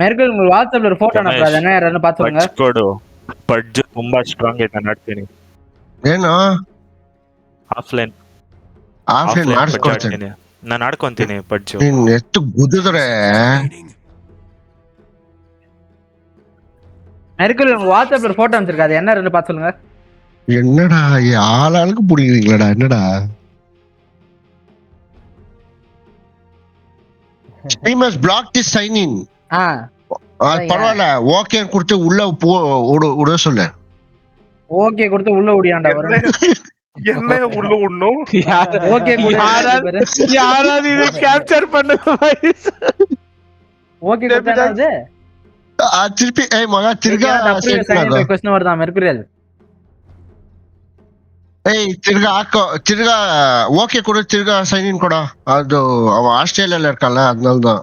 ಮೆರ್ಕಲ್ WhatsApp ಅಲ್ಲಿ photo Ramesh, ಯಾರನ್ನ path சொல்லுங்க ಪಡ್ಜ್ ಕೊಡು. ಪಡ್ಜ್ ತುಂಬಾ ಸ್ಟ್ರಾಂಗ್ ಐತೆ, ನಾನು ಆಡ್ತೀನಿ. ಏನು ಆಫ್ಲೈನ್ ಆಫ್ಲೈನ್ ಪಡ್ಜ್ ಮಾಡಿಸ್ಕೊಡ್ತೀನಿ. ಆಡ್ತೀನಿ. ನಾನು ಆಡ್ಕೊಂತೀನಿ ಪಡ್ಜು. ನೀನ್ ಎಷ್ಟು ಗುದ್ದಿದ್ರೆ மெர்க்கல் வாட்ஸ்அப்ல ஃபோட்டோ அனுப்பிச்சிருக்கா, அது என்ன ரெண்டு பார்த்து சொல்லுங்க. என்னடா ஆளாளுக்கு பிடிக்கிறீங்களாடா என்னடா? Streamers block the sign in. பரவாயில்ல, ஓகே கொடுத்து உள்ள விட சொல்லு. ஓகே கொடுத்து உள்ள ஓடியாண்டா வரும். என்ன உள்ள ஒண்ணும் ஓகே யாராவது இது கேப்சர் பண்ணுங்க. ஓகே கொடுத்தானது திருப்பி மகா திருகா ಕ್ವೆಶ್ಚನ್ வருதா மெர்க்குரியல். ತಿರ್ಗಾ ಹಾಕೋ, ತಿರ್ಗಾ ಓಕೆ ಕೊಡು, ತಿರ್ಗಾ ಸೈನ್ ಇನ್ ಕೊಡ. ಅದು ಅವ ಆಸ್ಟ್ರೇಲಿಯಾல இருக்கான்ல, அதனாலதான்.